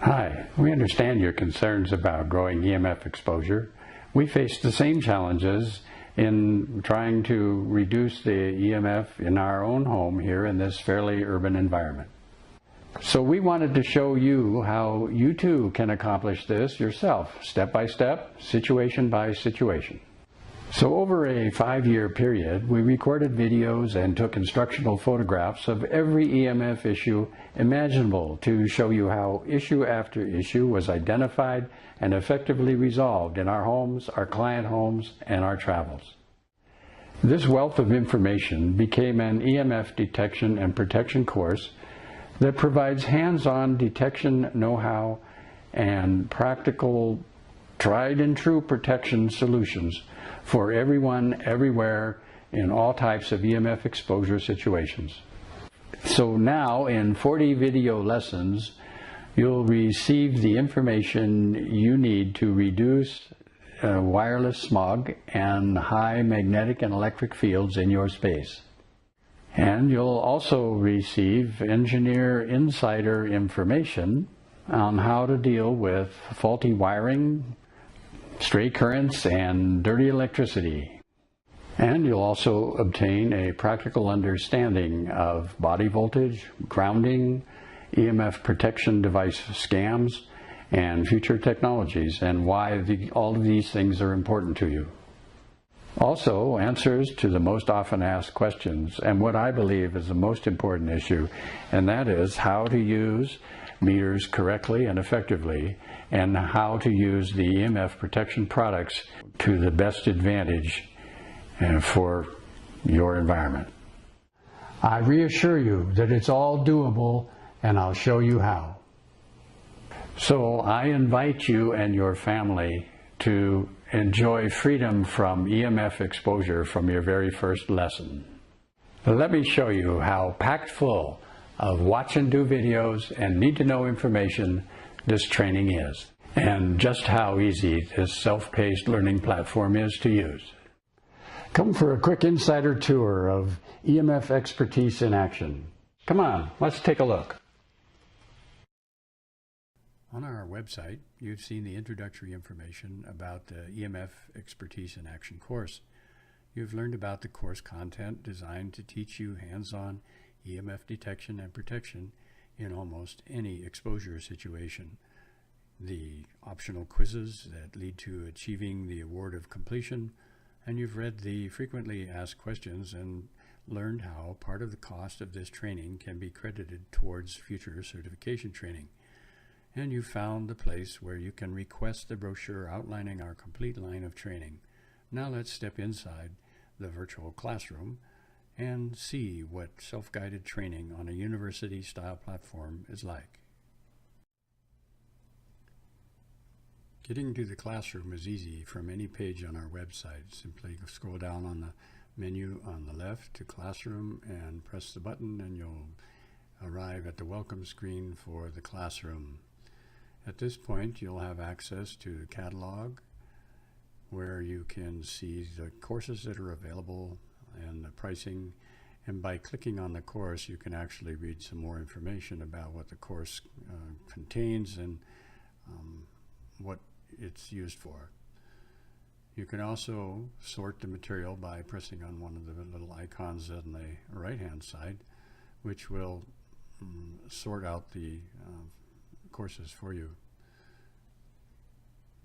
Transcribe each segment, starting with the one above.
Hi, we understand your concerns about growing EMF exposure. We face the same challenges in trying to reduce the EMF in our own home here in this fairly urban environment. So we wanted to show you how you too can accomplish this yourself, step by step, situation by situation. So over a 5-year period, we recorded videos and took instructional photographs of every EMF issue imaginable to show you how issue after issue was identified and effectively resolved in our homes, our client homes, and our travels. This wealth of information became an EMF detection and protection course that provides hands-on detection know-how and practical, tried and true protection solutions for everyone, everywhere, in all types of EMF exposure situations. So now, in 40 video lessons, you'll receive the information you need to reduce wireless smog and high magnetic and electric fields in your space. And you'll also receive engineer insider information on how to deal with faulty wiring, stray currents, and dirty electricity. And you'll also obtain a practical understanding of body voltage, grounding, EMF protection device scams, and future technologies, and why all of these things are important to you. Also, answers to the most often asked questions, and what I believe is the most important issue, and that is how to use meters correctly and effectively, and how to use the EMF protection products to the best advantage for your environment. I reassure you that it's all doable, and I'll show you how. So I invite you and your family to enjoy freedom from EMF exposure from your very first lesson. Let me show you how packed full of watch and do videos and need to know information this training is, and just how easy this self-paced learning platform is to use. Come for a quick insider tour of EMF Expertise in action. Come on, let's take a look. On our website, you've seen the introductory information about the EMF Expertise in Action course. You've learned about the course content designed to teach you hands-on EMF detection and protection in almost any exposure situation. The optional quizzes that lead to achieving the award of completion, and you've read the frequently asked questions and learned how part of the cost of this training can be credited towards future certification training. And you've found the place where you can request the brochure outlining our complete line of training. Now let's step inside the virtual classroom and see what self-guided training on a university-style platform is like. Getting to the classroom is easy from any page on our website. Simply scroll down on the menu on the left to Classroom and press the button, and you'll arrive at the welcome screen for the classroom. At this point, you'll have access to the catalog, where you can see the courses that are available and the pricing, and by clicking on the course you can actually read some more information about what the course contains and what it's used for. You can also sort the material by pressing on one of the little icons on the right hand side, which will sort out the courses for you.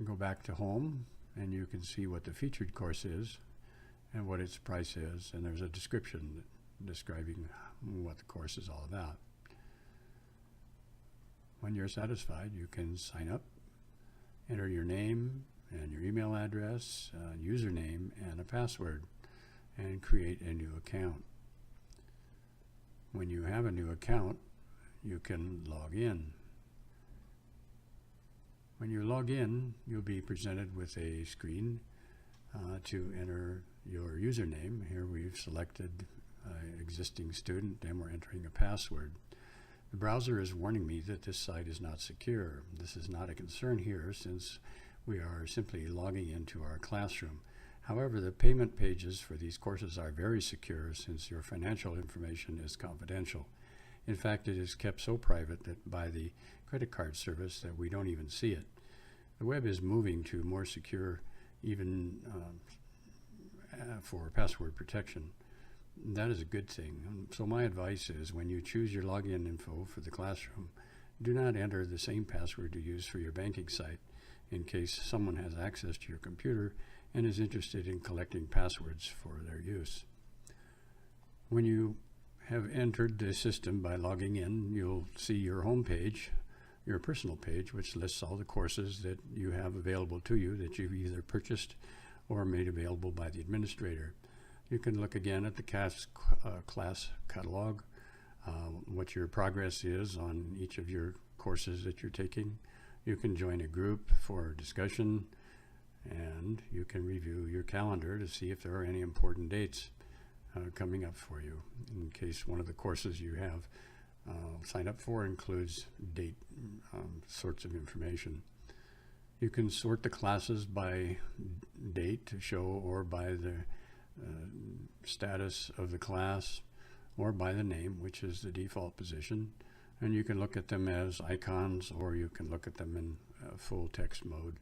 Go back to home and you can see what the featured course is and what its price is, and there's a description describing what the course is all about. When you're satisfied, you can sign up, enter your name and your email address, username, and a password, and create a new account. When you have a new account, you can log in. When you log in, you'll be presented with a screen to enter your username. Here we've selected existing student and we're entering a password. The browser is warning me that this site is not secure. This is not a concern here since we are simply logging into our classroom. However, the payment pages for these courses are very secure since your financial information is confidential. In fact, it is kept so private that by the credit card service that we don't even see it. The web is moving to more secure, even for password protection. That is a good thing. So my advice is, when you choose your login info for the classroom, do not enter the same password you use for your banking site, in case someone has access to your computer and is interested in collecting passwords for their use. When you have entered the system by logging in, you'll see your home page, your personal page, which lists all the courses that you have available to you that you've either purchased or made available by the administrator. You can look again at the class catalog, what your progress is on each of your courses that you're taking. You can join a group for discussion, and you can review your calendar to see if there are any important dates coming up for you, in case one of the courses you have signed up for includes date sorts of information. You can sort the classes by date to show, or by the status of the class, or by the name, which is the default position. And you can look at them as icons, or you can look at them in full text mode.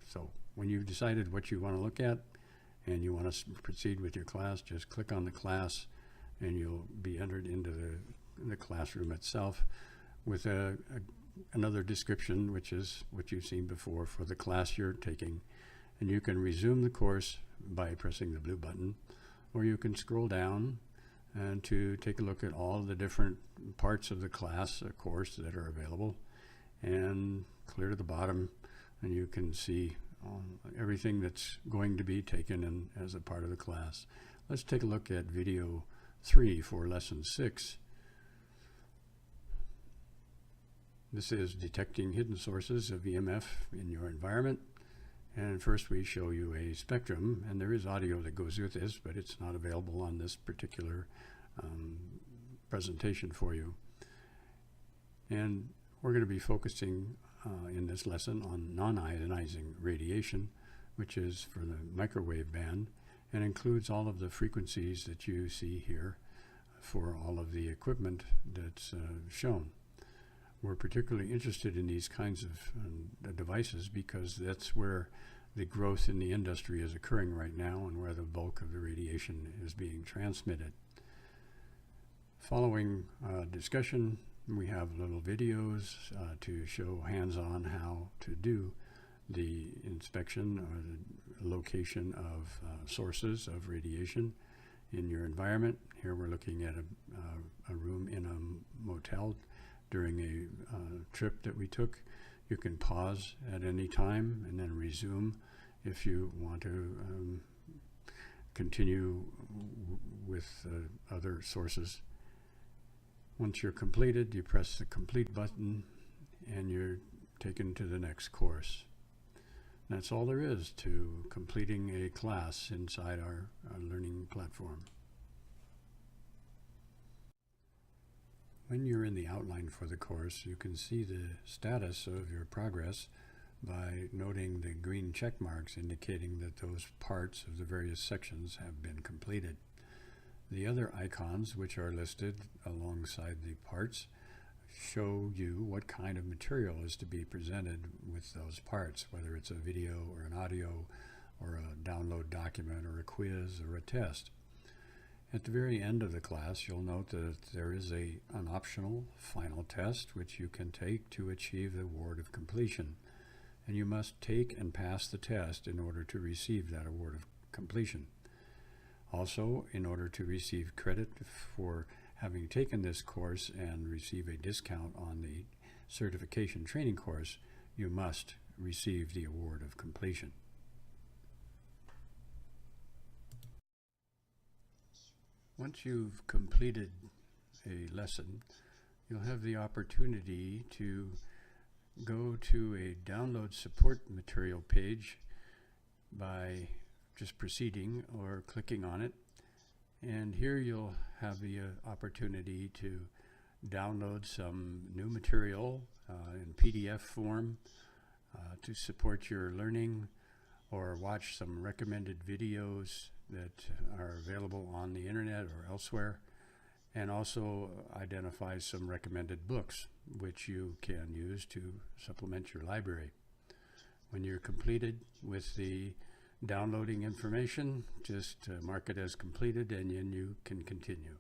So when you've decided what you want to look at and you want to proceed with your class, just click on the class and you'll be entered into the classroom itself with another description, which is what you've seen before for the class you're taking. And you can resume the course by pressing the blue button, or you can scroll down and to take a look at all the different parts of the class course that are available, and clear to the bottom, and you can see everything that's going to be taken in as a part of the class. Let's take a look at video 3 for lesson 6. This is detecting hidden sources of EMF in your environment. And first we show you a spectrum, and there is audio that goes with this, but it's not available on this particular presentation for you. And we're going to be focusing in this lesson on non-ionizing radiation, which is for the microwave band, and includes all of the frequencies that you see here for all of the equipment that's shown. We're particularly interested in these kinds of devices because that's where the growth in the industry is occurring right now, and where the bulk of the radiation is being transmitted. Following discussion, we have little videos to show hands-on how to do the inspection or the location of sources of radiation in your environment. Here we're looking at a room in a motel during a trip that we took. You can pause at any time and then resume if you want to continue with other sources. Once you're completed, you press the complete button and you're taken to the next course. That's all there is to completing a class inside our learning platform. When you're in the outline for the course, you can see the status of your progress by noting the green check marks indicating that those parts of the various sections have been completed. The other icons, which are listed alongside the parts, show you what kind of material is to be presented with those parts, whether it's a video or an audio or a download document or a quiz or a test. At the very end of the class, you'll note that there is an optional final test which you can take to achieve the award of completion. And you must take and pass the test in order to receive that award of completion. Also, in order to receive credit for having taken this course and receive a discount on the certification training course, you must receive the award of completion. Once you've completed a lesson, you'll have the opportunity to go to a download support material page by just proceeding or clicking on it. And here you'll have the opportunity to download some new material in PDF form to support your learning, or watch some recommended videos that are available on the internet or elsewhere. and also identifies some recommended books which you can use to supplement your library. When you're completed with the downloading information, just mark it as completed and then you can continue.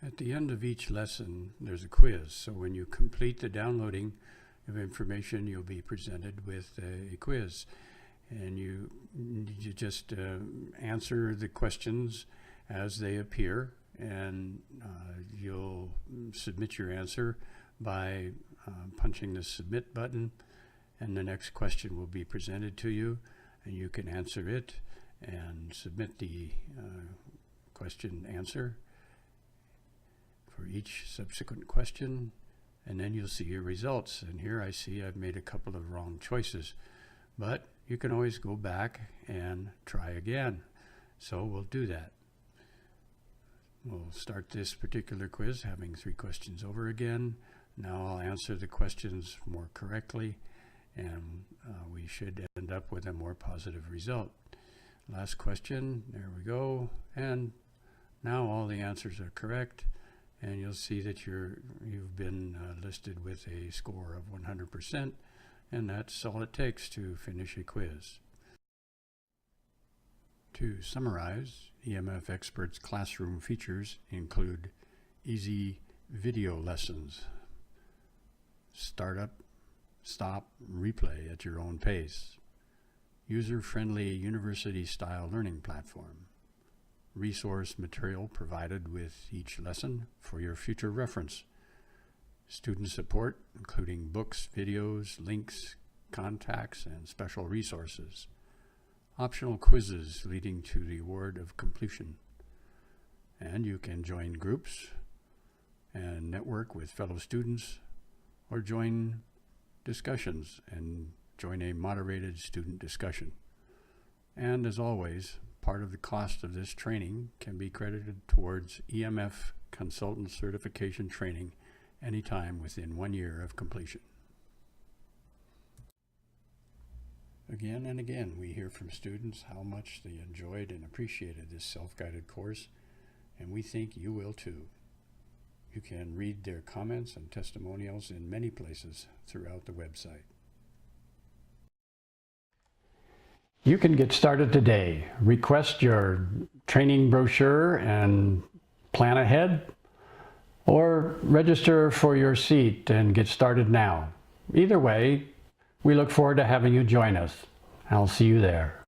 At the end of each lesson, there's a quiz. So when you complete the downloading of information, you'll be presented with a quiz. And you just answer the questions as they appear, and you'll submit your answer by punching the submit button, and the next question will be presented to you, and you can answer it and submit the question answer for each subsequent question, and then you'll see your results. And here I see I've made a couple of wrong choices, but you can always go back and try again. So we'll do that. We'll start this particular quiz having 3 questions over again. Now I'll answer the questions more correctly, and we should end up with a more positive result. Last question, there we go. And now all the answers are correct, and you'll see that you've been listed with a score of 100%, and that's all it takes to finish a quiz. To summarize, EMF Experts classroom features include easy video lessons, startup, stop, replay at your own pace, user-friendly university-style learning platform, resource material provided with each lesson for your future reference, student support including books, videos, links, contacts, and special resources, optional quizzes leading to the award of completion, and you can join groups and network with fellow students, or join discussions and join a moderated student discussion. And as always, part of the cost of this training can be credited towards EMF consultant certification training anytime within 1 year of completion. Again and again, we hear from students how much they enjoyed and appreciated this self-guided course, and we think you will too. You can read their comments and testimonials in many places throughout the website. You can get started today. Request your training brochure and plan ahead, or register for your seat and get started now. Either way, we look forward to having you join us. I'll see you there.